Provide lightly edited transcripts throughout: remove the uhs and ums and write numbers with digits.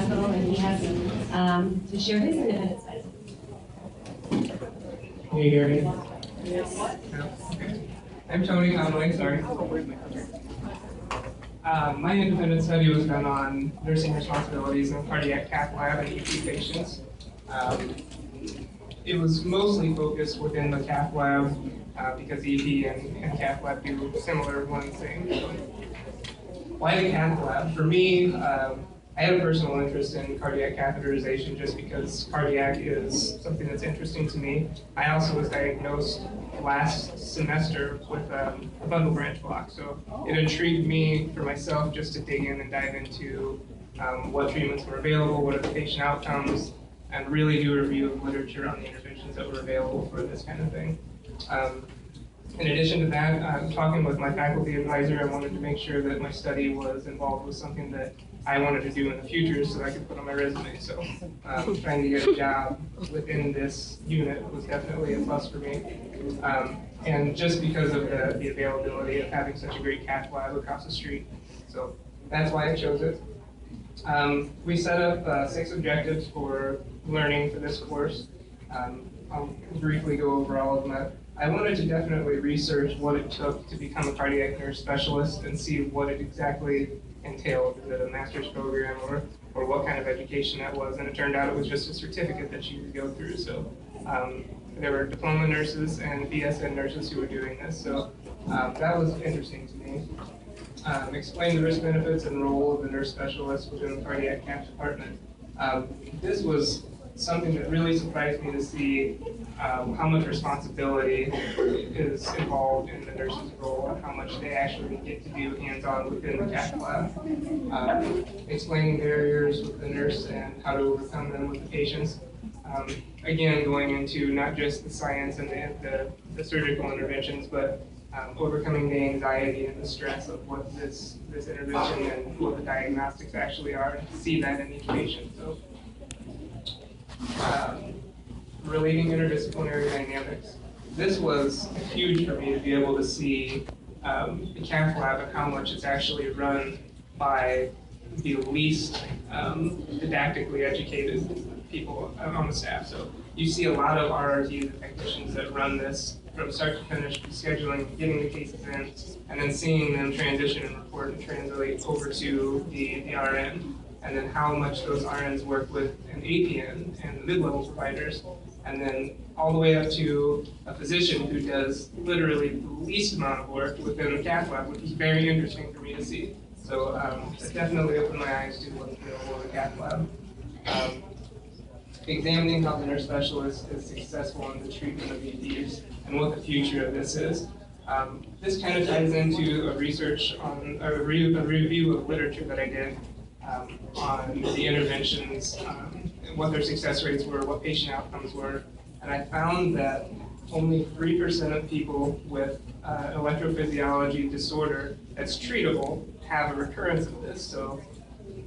hospital, and he has to share his independent study. Can you hear me? Yes. No? Okay. I'm Tony Conway, sorry. My independent study was done on nursing responsibilities in cardiac cath lab and EP patients. It was mostly focused within the cath lab because EP and cath lab do similar one thing. So, why the cath lab? For me, I had a personal interest in cardiac catheterization just because cardiac is something that's interesting to me. I also was diagnosed last semester with a bundle branch block, so it intrigued me for myself just to dig in and dive into what treatments were available, what are the patient outcomes, and really do a review of literature on the interventions that were available for this kind of thing. In addition to that, talking with my faculty advisor, I wanted to make sure that my study was involved with something that I wanted to do in the future so that I could put on my resume. So trying to get a job within this unit was definitely a plus for me. And just because of the availability of having such a great cath lab across the street. So that's why I chose it. We set up 6 objectives for learning for this course. I'll briefly go over all of them. I wanted to definitely research what it took to become a cardiac nurse specialist and see what it exactly entailed. Is it a master's program or what kind of education that was? And it turned out it was just a certificate that you could go through. So there were diploma nurses and BSN nurses who were doing this. So that was interesting to me. Explain the risk benefits and role of the nurse specialist within the cardiac cath department. This was something that really surprised me to see how much responsibility is involved in the nurse's role and how much they actually get to do hands-on within the cath lab. Explaining barriers with the nurse and how to overcome them with the patients. Again, going into not just the science and the surgical interventions, but overcoming the anxiety and the stress of what this intervention and what the diagnostics actually are, and see that in each patient. So, relating interdisciplinary dynamics. This was huge for me to be able to see the cath lab and how much it's actually run by the least didactically educated people on the staff. So you see a lot of RRTs and technicians that run this from start to finish, scheduling, getting the cases in, and then seeing them transition and report and translate over to the RN, and then how much those RNs work with an APN and the mid-level providers, and then all the way up to a physician who does literally the least amount of work within the cath lab, which is very interesting for me to see. So it definitely opened my eyes to what's available in the cath lab. Examining how the nurse specialist is successful in the treatment of EDs and what the future of this is. This kind of ties into a research on a review of literature that I did on the interventions, what their success rates were, what patient outcomes were, and I found that only 3% of people with electrophysiology disorder that's treatable have a recurrence of this. So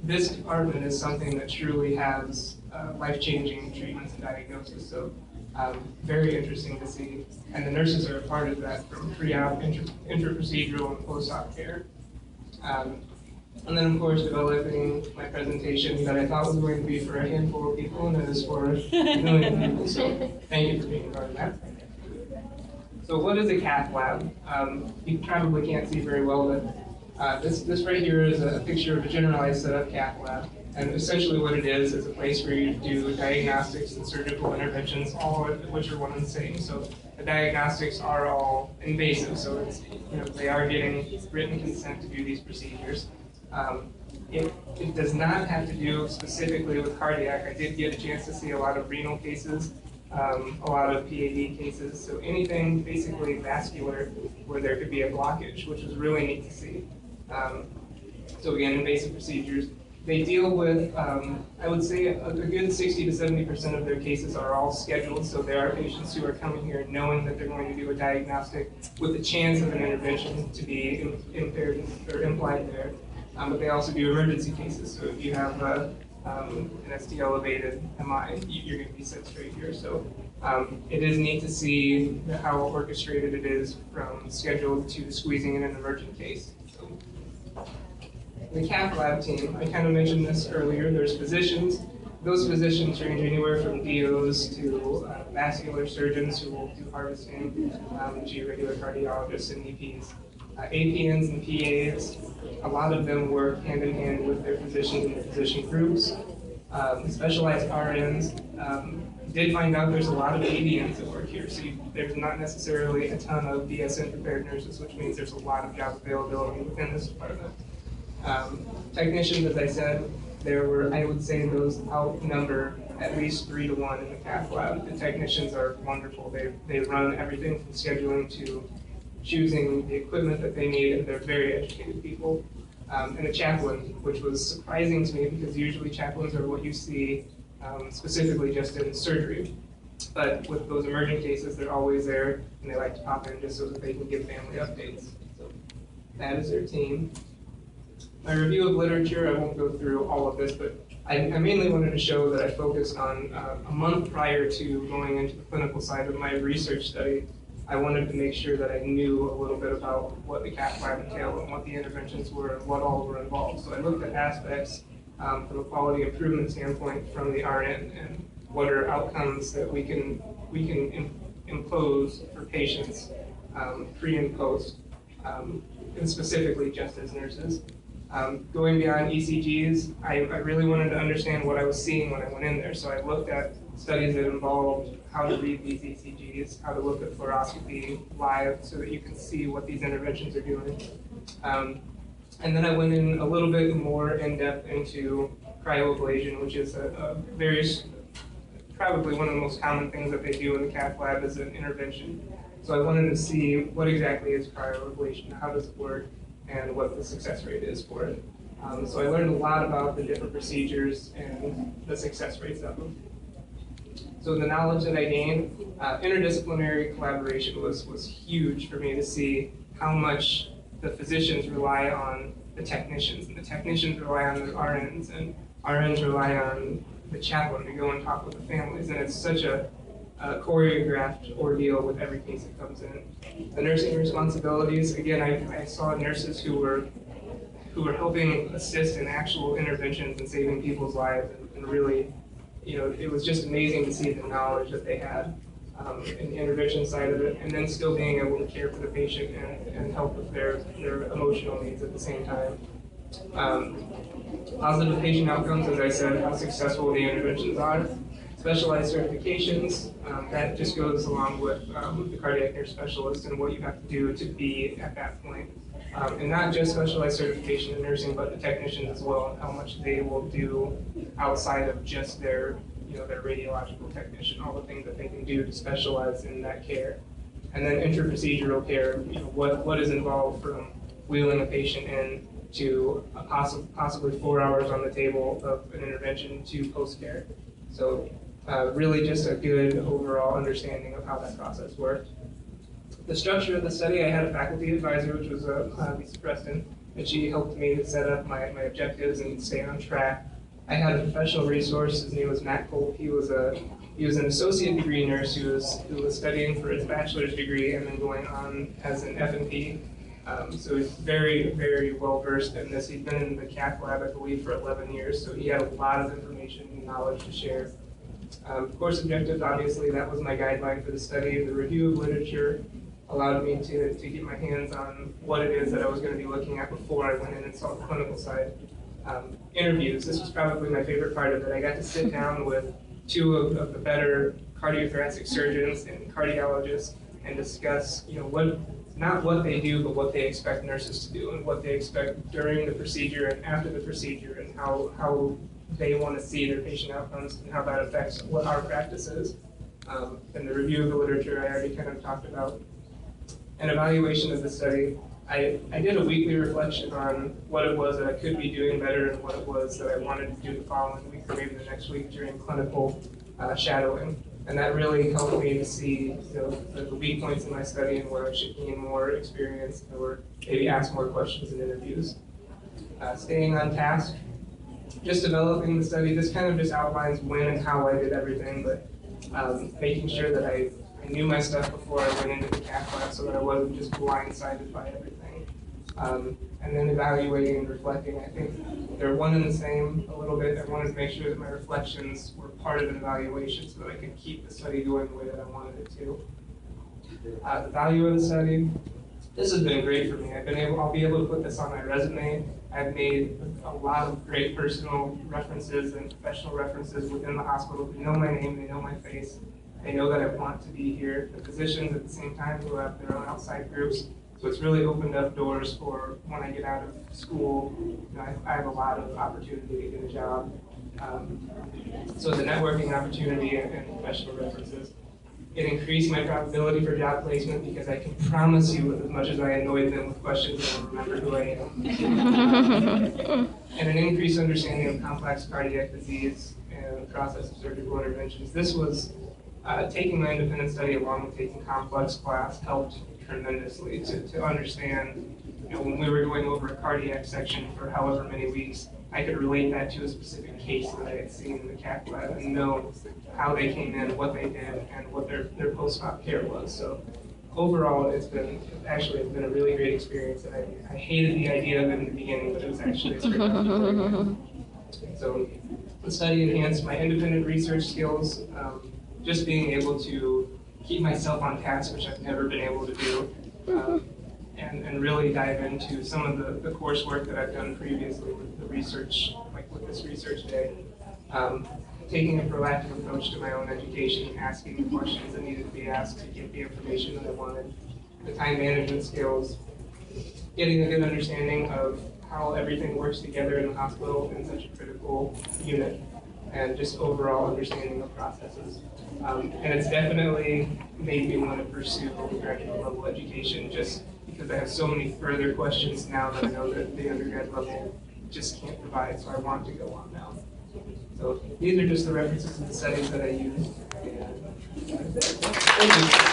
this department is something that truly has life-changing treatments and diagnosis. So very interesting to see. And the nurses are a part of that from pre-op, intra-procedural, and post-op care. And then, of course, developing my presentation that I thought was going to be for a handful of people, and it is for a million people. So thank you for being part of that. So what is a cath lab? You probably can't see very well, but this right here is a picture of a generalized setup cath lab. And essentially what it is a place where you do diagnostics and surgical interventions, all of which are one and the same. So the diagnostics are all invasive, so it's, they are getting written consent to do these procedures. It does not have to do specifically with cardiac. I did get a chance to see a lot of renal cases, a lot of PAD cases, so anything basically vascular where there could be a blockage, which is really neat to see. So again, invasive procedures. They deal with, I would say, a good 60 to 70% of their cases are all scheduled, so there are patients who are coming here knowing that they're going to do a diagnostic with the chance of an intervention to be impaired or implied there. But they also do emergency cases, so if you have an ST elevated MI, you're going to be sent straight here. So it is neat to see how orchestrated it is from scheduled to squeezing in an emergent case. So, The Cath lab team, I kind of mentioned this earlier, there's physicians. Those physicians range anywhere from DOs to vascular surgeons who will do harvesting, to regular cardiologists and EPs. APNs and PAs, a lot of them work hand in hand with their physicians and their physician groups. Specialized RNs, did find out there's a lot of ADNs that work here, so there's not necessarily a ton of BSN prepared nurses, which means there's a lot of job availability within this department. Technicians, as I said, there were, I would say those outnumber at least 3 to 1 in the Cath lab. The technicians are wonderful. They run everything from scheduling to choosing the equipment that they need, and they're very educated people. And a chaplain, which was surprising to me because usually chaplains are what you see specifically just in surgery. But with those emergent cases, they're always there, and they like to pop in just so that they can give family updates. So that is their team. My review of literature, I won't go through all of this, but I mainly wanted to show that I focused on a month prior to going into the clinical side of my research study. I wanted to make sure that I knew a little bit about what the Cath lab entailed and what the interventions were and what all were involved. So I looked at aspects from a quality improvement standpoint from the RN and what are outcomes that we can impose for patients pre and post, and specifically just as nurses. Going beyond ECGs, I really wanted to understand what I was seeing when I went in there. So I looked at studies that involved how to read these ECGs, how to look at fluoroscopy live so that you can see what these interventions are doing. And then I went in a little bit more in depth into cryoablation, which is probably one of the most common things that they do in the Cath lab as an intervention. So I wanted to see what exactly is cryoablation, how does it work, and what the success rate is for it. So I learned a lot about the different procedures and the success rates of them. So the knowledge that I gained, interdisciplinary collaboration was huge for me to see how much the physicians rely on the technicians, and the technicians rely on the RNs, and RNs rely on the chaplain to go and talk with the families, and it's such a choreographed ordeal with every case that comes in. The nursing responsibilities, again, I saw nurses who were helping assist in actual interventions and saving people's lives, and really, it was just amazing to see the knowledge that they had in the intervention side of it, and then still being able to care for the patient and help with their emotional needs at the same time. Positive patient outcomes, as I said, how successful the interventions are. Specialized certifications, that just goes along with the cardiac nurse specialist and what you have to do to be at that point. And not just specialized certification in nursing, but the technicians as well, and how much they will do outside of just their radiological technician, all the things that they can do to specialize in that care. And then intra-procedural care, what is involved from wheeling a patient in to possibly 4 hours on the table of an intervention to post-care. So really just a good overall understanding of how that process worked. The structure of the study, I had a faculty advisor, which was Lisa Preston, and she helped me to set up my objectives and stay on track. I had a professional resource. His name was Matt Kolb. He was an associate degree nurse who was studying for his bachelor's degree and then going on as an F&P. So he's very, very well versed in this. He'd been in the Cath lab, I believe, for 11 years, so he had a lot of information and knowledge to share. Course objectives, obviously, that was my guideline for the study. The review of literature allowed me to get my hands on what it is that I was going to be looking at before I went in and saw the clinical side. Interviews, this was probably my favorite part of it. I got to sit down with 2 of the better cardiothoracic surgeons and cardiologists and discuss, not what they do, but what they expect nurses to do and what they expect during the procedure and after the procedure, and how they want to see their patient outcomes and how that affects what our practice is. And the review of the literature I already kind of talked about. An evaluation of the study. I did a weekly reflection on what it was that I could be doing better and what it was that I wanted to do the following week or maybe the next week during clinical shadowing. And that really helped me to see the weak points in my study and where I should gain more experience or maybe ask more questions in interviews. Staying on task. Just developing the study. This kind of just outlines when and how I did everything, but making sure that I knew my stuff before I went into the Cath lab so that I wasn't just blindsided by everything. And then evaluating and reflecting. I think they're one and the same a little bit. I wanted to make sure that my reflections were part of an evaluation so that I could keep the study going the way that I wanted it to. The value of the study, this has been great for me. I'll be able to put this on my resume. I've made a lot of great personal references and professional references within the hospital. They know my name, they know my face, they know that I want to be here. The physicians at the same time who have their own outside groups. So it's really opened up doors for when I get out of school. I have a lot of opportunity to get a job. So the networking opportunity and professional references. It increased my probability for job placement because I can promise you, as much as I annoyed them with questions, they don't remember who I am. And an increased understanding of complex cardiac disease and the process of surgical interventions. This was taking my independent study along with taking complex class helped tremendously to understand, when we were going over a cardiac section for however many weeks, I could relate that to a specific case that I had seen in the Cath lab and know how they came in, what they did, and what their post-op care was. So overall, it's been a really great experience. And I hated the idea of it in the beginning, but it was actually a straight up. So the study enhanced my independent research skills, just being able to keep myself on task, which I've never been able to do. And really dive into some of the coursework that I've done previously with the research, like with this research day. Taking a proactive approach to my own education, asking the questions that needed to be asked to get the information that I wanted. The time management skills, getting a good understanding of how everything works together in the hospital in such a critical unit, and just overall understanding of processes. And it's definitely made me want to pursue graduate level education just because I have so many further questions now that I know that the undergrad level just can't provide, so I want to go on now. So these are just the references to the studies that I use. And thank you.